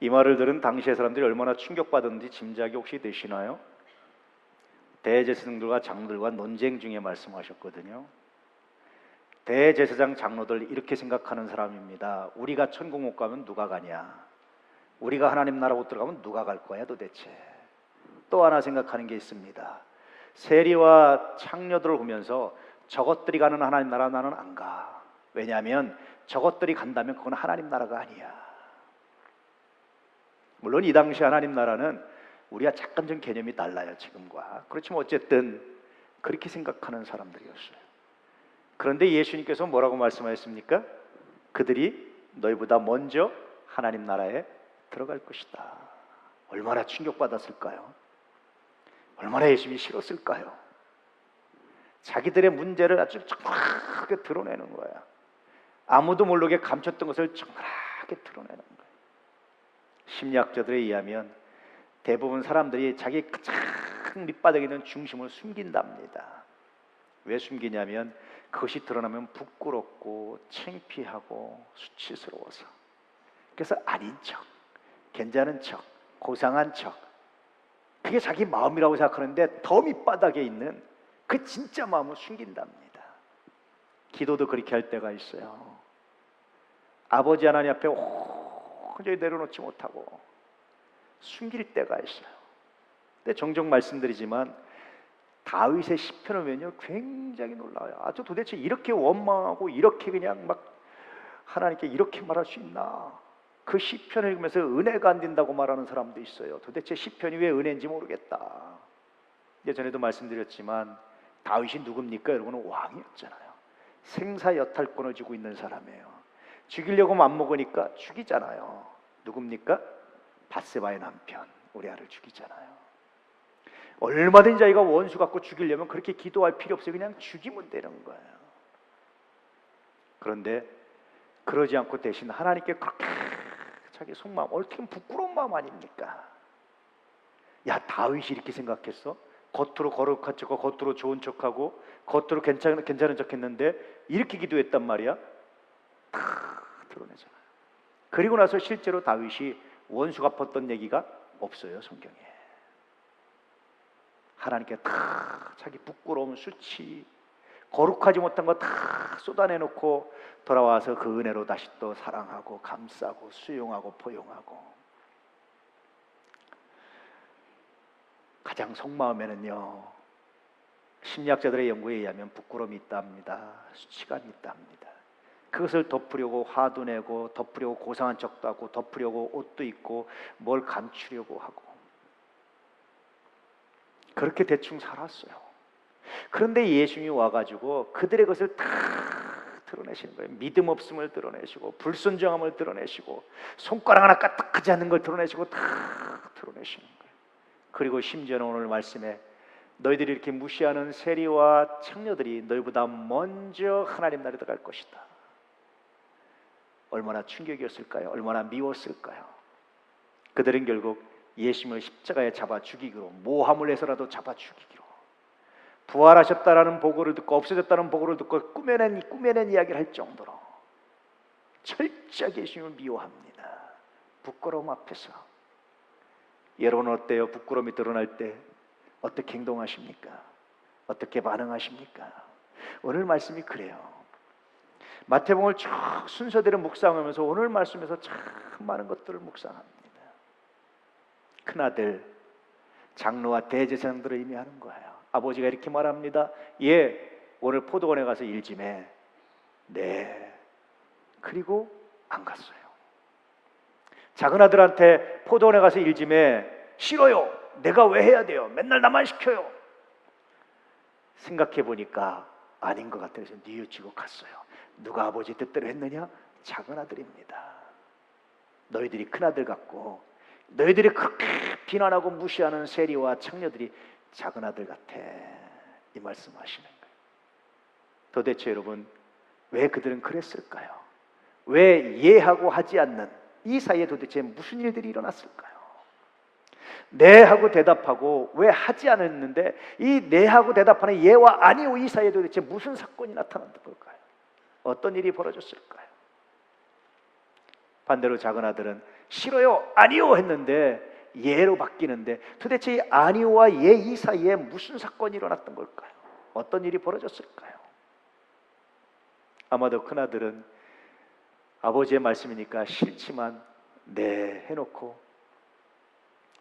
이 말을 들은 당시의 사람들이 얼마나 충격받았는지 짐작이 혹시 되시나요? 대제사장들과 장로들과 논쟁 중에 말씀하셨거든요. 대제사장 장로들 이렇게 생각하는 사람입니다. 우리가 천국 못 가면 누가 가냐? 우리가 하나님 나라 못 들어가면 누가 갈 거야 도대체? 또 하나 생각하는 게 있습니다. 세리와 창녀들을 보면서 저것들이 가는 하나님 나라 나는 안 가. 왜냐하면 저것들이 간다면 그건 하나님 나라가 아니야. 물론 이 당시 하나님 나라는 우리가 약간 좀 개념이 달라요, 지금과. 그렇지만 어쨌든 그렇게 생각하는 사람들이었어요. 그런데 예수님께서 뭐라고 말씀하셨습니까? 그들이 너희보다 먼저 하나님 나라에 들어갈 것이다. 얼마나 충격받았을까요? 얼마나 예수님이 싫었을까요? 자기들의 문제를 아주 정확하게 드러내는 거야. 아무도 모르게 감췄던 것을 정확하게 드러내는 거예요. 심리학자들에 의하면 대부분 사람들이 자기 가장 밑바닥에 있는 중심을 숨긴답니다. 왜 숨기냐면 그것이 드러나면 부끄럽고 창피하고 수치스러워서. 그래서 아닌 척, 괜찮은 척, 고상한 척, 그게 자기 마음이라고 생각하는데 더 밑바닥에 있는 그 진짜 마음을 숨긴답니다. 기도도 그렇게 할 때가 있어요. 아버지 하나님 앞에 온전히 내려놓지 못하고 숨길 때가 있어요. 근데 종종 말씀드리지만 다윗의 시편을 보면요 굉장히 놀라워요. 아주 도대체 이렇게 원망하고 이렇게 그냥 막 하나님께 이렇게 말할 수 있나? 그 시편을 읽으면서 은혜가 안 된다고 말하는 사람도 있어요. 도대체 시편이 왜 은혜인지 모르겠다. 예전에도 말씀드렸지만 다윗이 누굽니까? 여러분은 왕이었잖아요. 생사여탈권을 쥐고 있는 사람이에요. 죽이려고 맘먹으니까 죽이잖아요. 누굽니까? 밧세바의 남편 우리아를 죽이잖아요. 얼마든지 자기가 원수 갖고 죽이려면 그렇게 기도할 필요 없어요. 그냥 죽이면 되는 거예요. 그런데 그러지 않고 대신 하나님께 그렇게 자기 속마음, 어떻게 보면 부끄러운 마음 아닙니까? 야, 다윗이 이렇게 생각했어? 겉으로 거룩한 척하고 겉으로 좋은 척하고 겉으로 괜찮은 척했는데 이렇게 기도했단 말이야? 다 드러내잖아요. 그리고 나서 실제로 다윗이 원수 갚았던 얘기가 없어요, 성경에. 하나님께 다 자기 부끄러움, 수치, 거룩하지 못한 거 다 쏟아내놓고 돌아와서 그 은혜로 다시 또 사랑하고 감싸고 수용하고 포용하고. 가장 속마음에는요 심리학자들의 연구에 의하면 부끄러움이 있답니다. 수치감이 있답니다. 그것을 덮으려고 화도 내고 덮으려고 고상한 척도 하고 덮으려고 옷도 입고 뭘 감추려고 하고 그렇게 대충 살았어요. 그런데 예수님이 와가지고 그들의 것을 다 드러내시는 거예요. 믿음 없음을 드러내시고 불순종함을 드러내시고 손가락 하나 까딱하지 않는 걸 드러내시고 다 드러내시는 거예요. 그리고 심지어는 오늘 말씀에 너희들이 이렇게 무시하는 세리와 창녀들이 너희보다 먼저 하나님 나라에 들어갈 것이다. 얼마나 충격이었을까요? 얼마나 미웠을까요? 그들은 결국 예수님을 십자가에 잡아 죽이기로, 모함을 해서라도 잡아 죽이기로, 부활하셨다라는 보고를 듣고 없어졌다는 보고를 듣고 꾸며낸 이야기를 할 정도로 철저하게 예수님을 미워합니다. 부끄러움 앞에서. 여러분은 어때요? 부끄러움이 드러날 때 어떻게 행동하십니까? 어떻게 반응하십니까? 오늘 말씀이 그래요. 마태복음을 쭉 순서대로 묵상하면서 오늘 말씀에서 참 많은 것들을 묵상합니다. 큰아들, 장로와 대제사장들을 의미하는 거예요. 아버지가 이렇게 말합니다. 예, 오늘 포도원에 가서 일 좀 해. 네. 그리고 안 갔어요. 작은 아들한테 포도원에 가서 일 좀 해. 싫어요. 내가 왜 해야 돼요? 맨날 나만 시켜요. 생각해 보니까 아닌 것 같아서 뉘우치고 갔어요. 누가 아버지 뜻대로 했느냐? 작은 아들입니다. 너희들이 큰 아들 같고 너희들이 그렇게 비난하고 무시하는 세리와 창녀들이 작은 아들 같아. 이 말씀하시는 거예요. 도대체 여러분 왜 그들은 그랬을까요? 왜 예하고 하지 않는 이 사이에 도대체 무슨 일들이 일어났을까요? 네 하고 대답하고 왜 하지 않았는데 이 네 하고 대답하는 예와 아니오 이 사이에 도대체 무슨 사건이 나타난 걸까요? 어떤 일이 벌어졌을까요? 반대로 작은 아들은 싫어요, 아니요 했는데 예로 바뀌는데 도대체 이 아니요와 예 이 사이에 무슨 사건이 일어났던 걸까요? 어떤 일이 벌어졌을까요? 아마도 큰아들은 아버지의 말씀이니까 싫지만 네 해놓고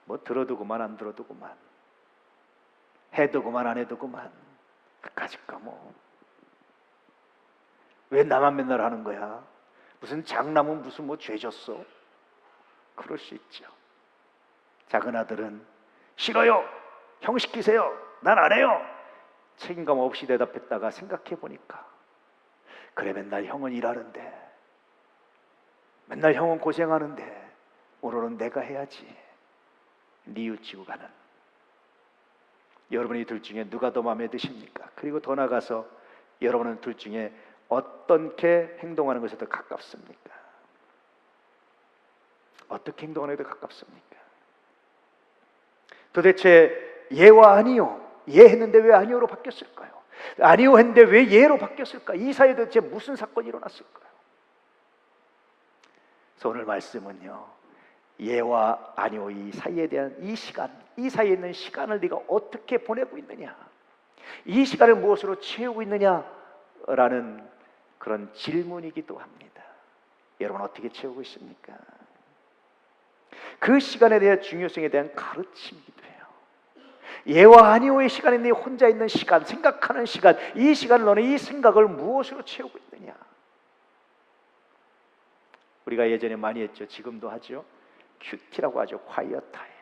뭐 들어두고만 안 들어두고만 해두고만 안 해두고만 그까짓 거 뭐 왜 나만 맨날 하는 거야? 무슨 장남은 무슨 뭐 죄졌어? 그럴 수 있죠. 작은 아들은 싫어요, 형 시키세요, 난 안 해요, 책임감 없이 대답했다가 생각해 보니까 그래 맨날 형은 일하는데 맨날 형은 고생하는데 오늘은 내가 해야지 뉘우치고 가는 여러분이 둘 중에 누가 더 마음에 드십니까? 그리고 더 나아가서 여러분은 둘 중에 어떻게 행동하는 것에 더 가깝습니까? 어떻게 행동하는 게 더 가깝습니까? 도대체 예와 아니요, 예 했는데 왜 아니요로 바뀌었을까요? 아니요 했는데 왜 예로 바뀌었을까? 이 사이에 도대체 무슨 사건이 일어났을까요? 그래서 오늘 말씀은요, 예와 아니요 이 사이에 대한 이 시간, 이 사이에 있는 시간을 네가 어떻게 보내고 있느냐, 이 시간을 무엇으로 채우고 있느냐라는 그런 질문이기도 합니다. 여러분 어떻게 채우고 있습니까? 그 시간에 대한 중요성에 대한 가르침이기도 해요. 예와 아니오의 시간에 네 혼자 있는 시간, 생각하는 시간, 이 시간을 너는 이 생각을 무엇으로 채우고 있느냐? 우리가 예전에 많이 했죠. 지금도 하죠. 큐티라고 하죠. quiet time,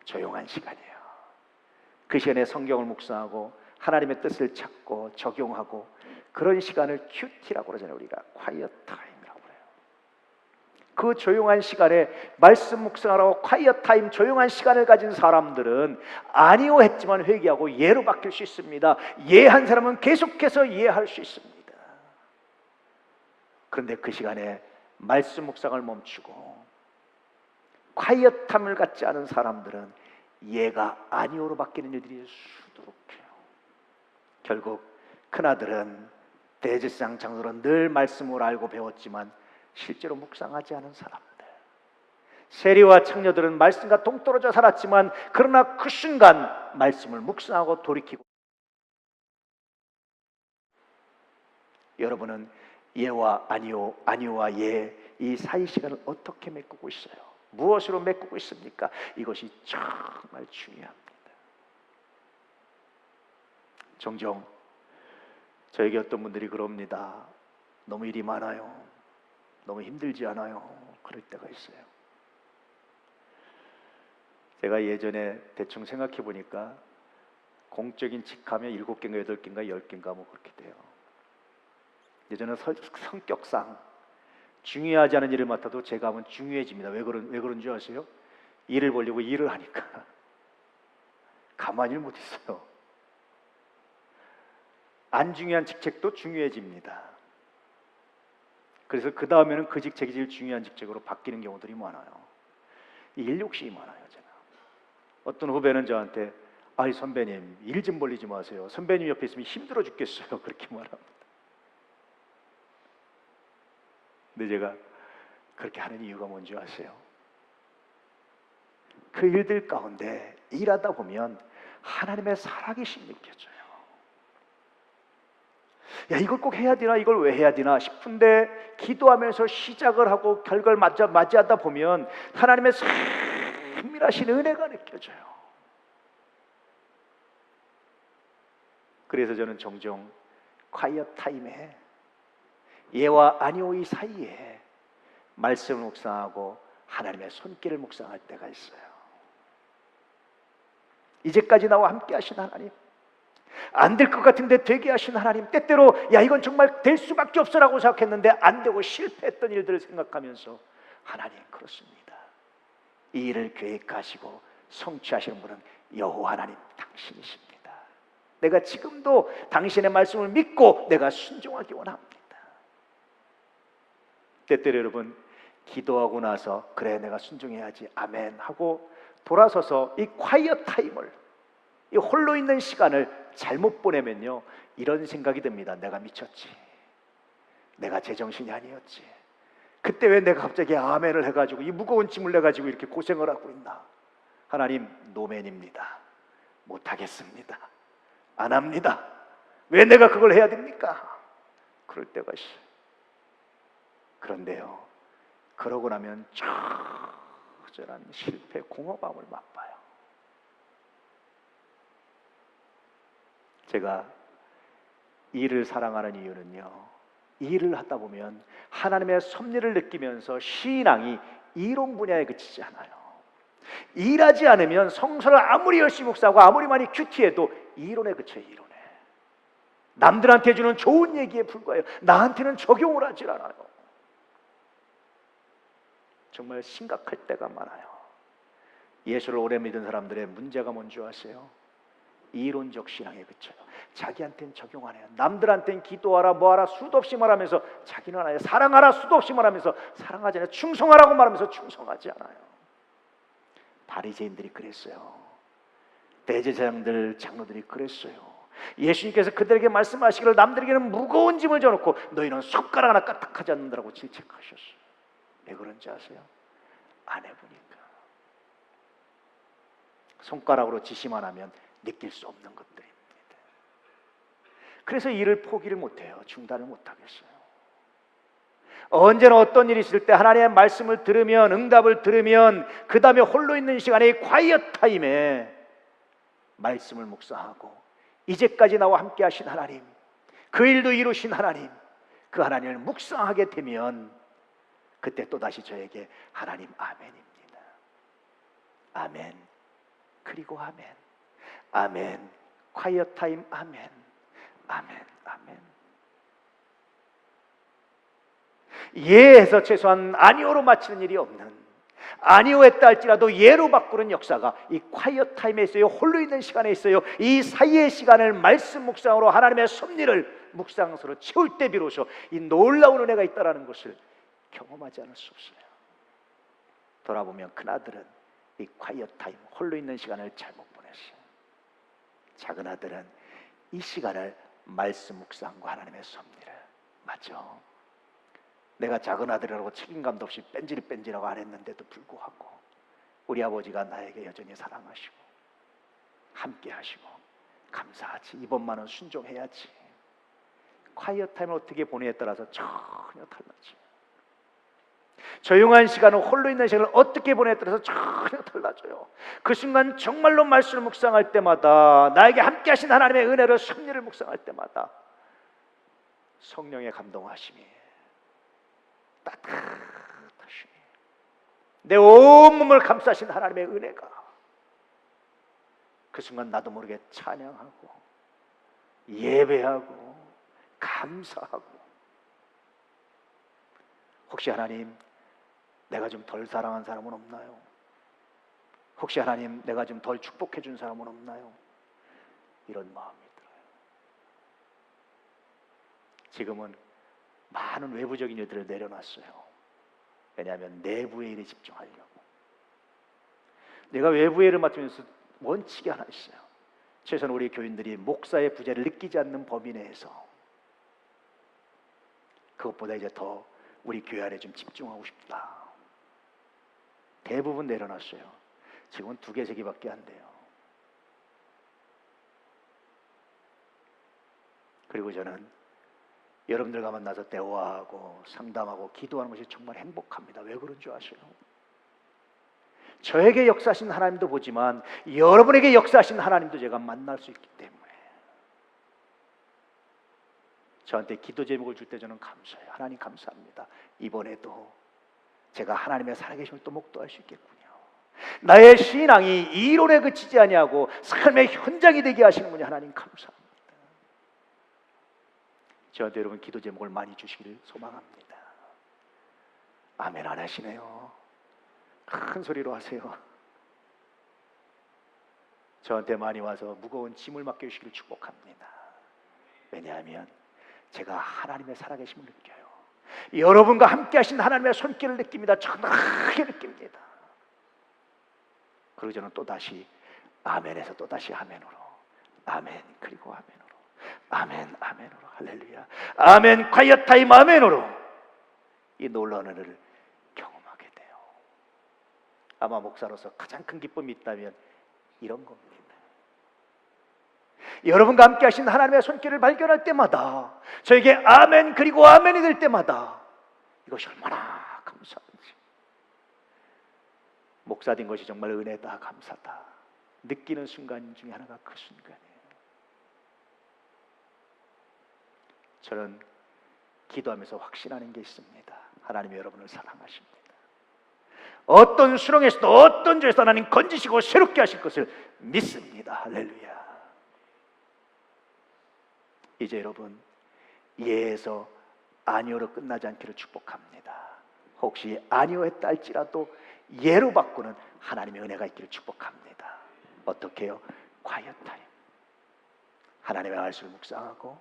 조용한 시간이에요. 그 시간에 성경을 묵상하고 하나님의 뜻을 찾고 적용하고 그런 시간을 큐티라고 그러잖아요. 우리가 quiet time이라고 그래요. 그 조용한 시간에 말씀 묵상하라고 quiet time, 조용한 시간을 가진 사람들은 아니요 했지만 회개하고 예로 바뀔 수 있습니다. 예한 사람은 계속해서 예할 수 있습니다. 그런데 그 시간에 말씀 묵상을 멈추고 quiet time을 갖지 않은 사람들은 예가 아니오로 바뀌는 일들이 수두룩해요. 결국 큰아들은 대제사장 장로는 늘 말씀을 알고 배웠지만 실제로 묵상하지 않은 사람들, 세리와 창녀들은 말씀과 동떨어져 살았지만 그러나 그 순간 말씀을 묵상하고 돌이키고, 여러분은 예와 아니오, 아니오와 예 이 사이 시간을 어떻게 메꾸고 있어요? 무엇으로 메꾸고 있습니까? 이것이 정말 중요합니다. 종종 저에게 어떤 분들이 그럽니다. 너무 일이 많아요. 너무 힘들지 않아요? 그럴 때가 있어요. 제가 예전에 대충 생각해 보니까 공적인 직하면 7개인가 8개인가 10개인가 뭐 그렇게 돼요. 예전에 성격상 중요하지 않은 일을 맡아도 제가 하면 중요해집니다. 왜 그런 줄 아세요? 일을 벌려고 일을 하니까 가만히 못 있어요. 안 중요한 직책도 중요해집니다. 그래서 그 다음에는 그 직책이 제일 중요한 직책으로 바뀌는 경우들이 많아요. 일 욕심이 많아요. 제가 어떤 후배는 저한테 아이 선배님 일 좀 벌리지 마세요. 선배님 옆에 있으면 힘들어 죽겠어요. 그렇게 말합니다. 근데 제가 그렇게 하는 이유가 뭔지 아세요? 그 일들 가운데 일하다 보면 하나님의 살아계심이 느껴져요. 야, 이걸 꼭 해야 되나, 이걸 왜 해야 되나 싶은데 기도하면서 시작을 하고 결과를 맞이하다 보면 하나님의 은밀하신 은혜가 느껴져요. 그래서 저는 종종 quiet 타임에 예와 아니오의 사이에 말씀을 묵상하고 하나님의 손길을 묵상할 때가 있어요. 이제까지 나와 함께 하신 하나님, 안 될 것 같은데 되게 하신 하나님, 때때로 야 이건 정말 될 수밖에 없어라고 생각했는데 안 되고 실패했던 일들을 생각하면서 하나님 그렇습니다. 이 일을 계획하시고 성취하시는 분은 여호와 하나님 당신이십니다. 내가 지금도 당신의 말씀을 믿고 내가 순종하기 원합니다. 때때로 여러분 기도하고 나서 그래 내가 순종해야지 아멘 하고 돌아서서 이 quiet 타임을, 이 홀로 있는 시간을 잘못 보내면요 이런 생각이 듭니다. 내가 미쳤지, 내가 제정신이 아니었지, 그때 왜 내가 갑자기 아멘을 해가지고 이 무거운 짐을 내가지고 이렇게 고생을 하고 있나? 하나님, 노맨입니다. 못하겠습니다. 안 합니다. 왜 내가 그걸 해야 됩니까? 그럴 때가 있어요. 그런데요, 그러고 나면 처절한 실패, 공허감을 맛봐요. 제가 일을 사랑하는 이유는요, 일을 하다 보면 하나님의 섭리를 느끼면서 신앙이 이론 분야에 그치지 않아요. 일하지 않으면 성서를 아무리 열심히 묵상하고 아무리 많이 큐티해도 이론에 그쳐요. 이론에. 남들한테 주는 좋은 얘기에 불과해요. 나한테는 적용을 하질 않아요. 정말 심각할 때가 많아요. 예수를 오래 믿은 사람들의 문제가 뭔지 아세요? 이론적 신앙에 그쳐요. 자기한테는 적용 안 해요. 남들한테는 기도하라 뭐하라 수도 없이 말하면서 자기는 안 해요. 사랑하라 수도 없이 말하면서 사랑하지 않아요. 충성하라고 말하면서 충성하지 않아요. 바리새인들이 그랬어요. 대제사장들, 장로들이 그랬어요. 예수님께서 그들에게 말씀하시기를 남들에게는 무거운 짐을 져놓고 너희는 손가락 하나 까딱하지 않는다라고 질책하셨어요. 왜 그런지 아세요? 안 해보니까. 손가락으로 지시만 하면 느낄 수 없는 것들입니다. 그래서 일을 포기를 못해요. 중단을 못하겠어요. 언제나 어떤 일이 있을 때 하나님의 말씀을 들으면, 응답을 들으면 그 다음에 홀로 있는 시간에 콰이엇 타임에 말씀을 묵상하고 이제까지 나와 함께 하신 하나님, 그 일도 이루신 하나님, 그 하나님을 묵상하게 되면 그때 또다시 저에게 하나님 아멘입니다. 아멘, 그리고 아멘, 아멘, 콰이엇 타임 아멘, 아멘, 아멘. 예에서 최소한 아니오로 마치는 일이 없는, 아니오 했다 할지라도 예로 바꾸는 역사가 이 콰이엇 타임에 있어요. 홀로 있는 시간에 있어요. 이 사이의 시간을 말씀 묵상으로 하나님의 섭리를 묵상으로 채울 때 비로소 이 놀라운 은혜가 있다는 것을 경험하지 않을 수 없어요. 돌아보면 큰아들은 이 콰이엇 타임, 홀로 있는 시간을 잘못 보냈어요. 작은 아들은 이 시간을 말씀 묵상과 하나님의 섭리를, 맞죠? 내가 작은 아들이라고 책임감도 없이 뺀질뺀질하고 안 했는데도 불구하고 우리 아버지가 나에게 여전히 사랑하시고 함께 하시고 감사하지. 이번만은 순종해야지. 콰이엇 타임을 어떻게 보내에 따라서 전혀 달라져요. 조용한 시간을, 홀로 있는 시간을 어떻게 보내에 따라서 전혀 달라져요. 그 순간 정말로 말씀을 묵상할 때마다, 나에게 함께 하신 하나님의 은혜를, 섭리를 묵상할 때마다 성령의 감동하심이, 따뜻하심이, 내 온몸을 감싸신 하나님의 은혜가 그 순간 나도 모르게 찬양하고 예배하고 감사하고, 혹시 하나님 내가 좀 덜 사랑한 사람은 없나요? 혹시 하나님 내가 좀 덜 축복해 준 사람은 없나요? 이런 마음이 들어요. 지금은 많은 외부적인 일들을 내려놨어요. 왜냐하면 내부의 일에 집중하려고. 내가 외부의 일을 맡으면서 원칙이 하나 있어요. 최소한 우리 교인들이 목사의 부재를 느끼지 않는 범위 내에서 그것보다 이제 더 우리 교회 안에 좀 집중하고 싶다. 대부분 내려놨어요. 지금은 2개, 3개밖에 안 돼요. 그리고 저는 여러분들과 만나서 대화하고 상담하고 기도하는 것이 정말 행복합니다. 왜 그런 줄 아세요? 저에게 역사하신 하나님도 보지만 여러분에게 역사하신 하나님도 제가 만날 수 있기 때문에 저한테 기도 제목을 줄 때 저는 감사해요. 하나님 감사합니다. 이번에도 제가 하나님의 살아계심을 또 목도할 수 있겠군요. 나의 신앙이 이론에 그치지 아니하고 삶의 현장이 되게 하시는군요. 하나님 감사합니다. 저한테 여러분 기도 제목을 많이 주시기를 소망합니다. 아멘 안 하시네요. 큰 소리로 하세요. 저한테 많이 와서 무거운 짐을 맡겨주시기를 축복합니다. 왜냐하면 제가 하나님의 살아계심을 느껴요. 여러분과 함께 하신 하나님의 손길을 느낍니다. 정확하게 느낍니다. 그리고 저는 또다시 아멘에서 또다시 아멘으로, 아멘 그리고 아멘으로, 아멘 아멘으로, 할렐루야, 아멘 콰이엇 타임 아멘으로 이 놀라운 은혜를 경험하게 돼요. 아마 목사로서 가장 큰 기쁨이 있다면 이런 겁니다. 여러분과 함께 하신 하나님의 손길을 발견할 때마다, 저에게 아멘 그리고 아멘이 될 때마다 이것이 얼마나 감사한지, 목사 된 것이 정말 은혜다, 감사다 느끼는 순간 중에 하나가 그 순간이에요. 저는 기도하면서 확신하는 게 있습니다. 하나님이 여러분을 사랑하십니다. 어떤 수렁에서도 어떤 죄에서 하나님 건지시고 새롭게 하실 것을 믿습니다. 할렐루야. 이제 여러분, 예에서 아니오로 끝나지 않기를 축복합니다. 혹시 아니오 했다 할지라도 예로 바꾸는 하나님의 은혜가 있기를 축복합니다. 어떻게 해요? 과이엇 타임, 하나님의 말씀을 묵상하고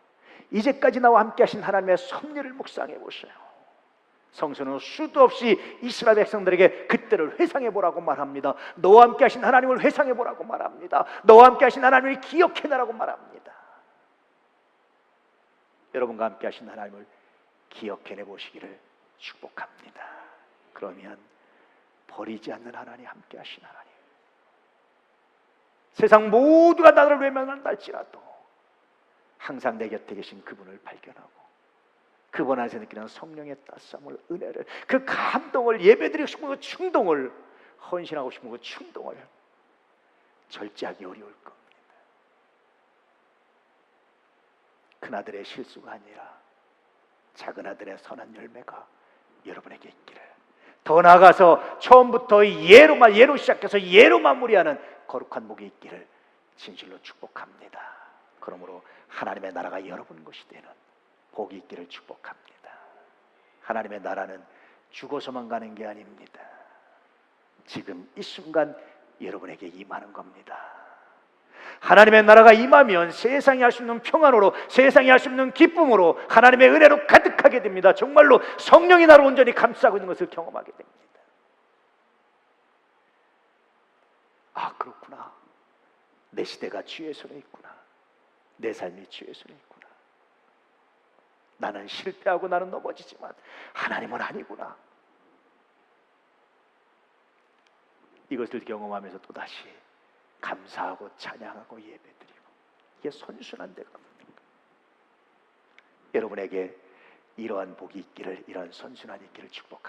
이제까지 나와 함께 하신 하나님의 섭리를 묵상해 보세요. 성서는 수도 없이 이스라엘 백성들에게 그때를 회상해 보라고 말합니다. 너와 함께 하신 하나님을 회상해 보라고 말합니다. 너와 함께 하신 하나님을 기억해 나라고 말합니다. 여러분과 함께 하신 하나님을 기억해내 보시기를 축복합니다. 그러면 버리지 않는 하나님, 함께 하신 하나님, 세상 모두가 나를 외면한다 할지라도 항상 내 곁에 계신 그분을 발견하고 그분 안에서 느끼는 성령의 따스함을, 은혜를, 그 감동을, 예배드리고 싶은 그 충동을, 헌신하고 싶은 그 충동을 절제하기 어려울 겁니다. 큰아들의 실수가 아니라 작은 아들의 선한 열매가 여러분에게 있기를, 더 나아가서 처음부터 예로 시작해서 예로 마무리하는 거룩한 목이 있기를 진실로 축복합니다. 그러므로 하나님의 나라가 여러분 것이 되는 복이 있기를 축복합니다. 하나님의 나라는 죽어서만 가는 게 아닙니다. 지금 이 순간 여러분에게 임하는 겁니다. 하나님의 나라가 임하면 세상이 할 수 없는 평안으로, 세상이 할 수 없는 기쁨으로, 하나님의 은혜로 가득하게 됩니다. 정말로 성령이 나를 온전히 감싸고 있는 것을 경험하게 됩니다. 아, 그렇구나. 내 시대가 주의 손에 있구나. 내 삶이 주의 손에 있구나. 나는 실패하고 나는 넘어지지만 하나님은 아니구나. 이것을 경험하면서 또다시 감사하고 찬양하고 예배드리고, 이게 선순환 되거든요. 여러분에게 이러한 복이 있기를, 이러한 선순환이 있기를 축복합니다.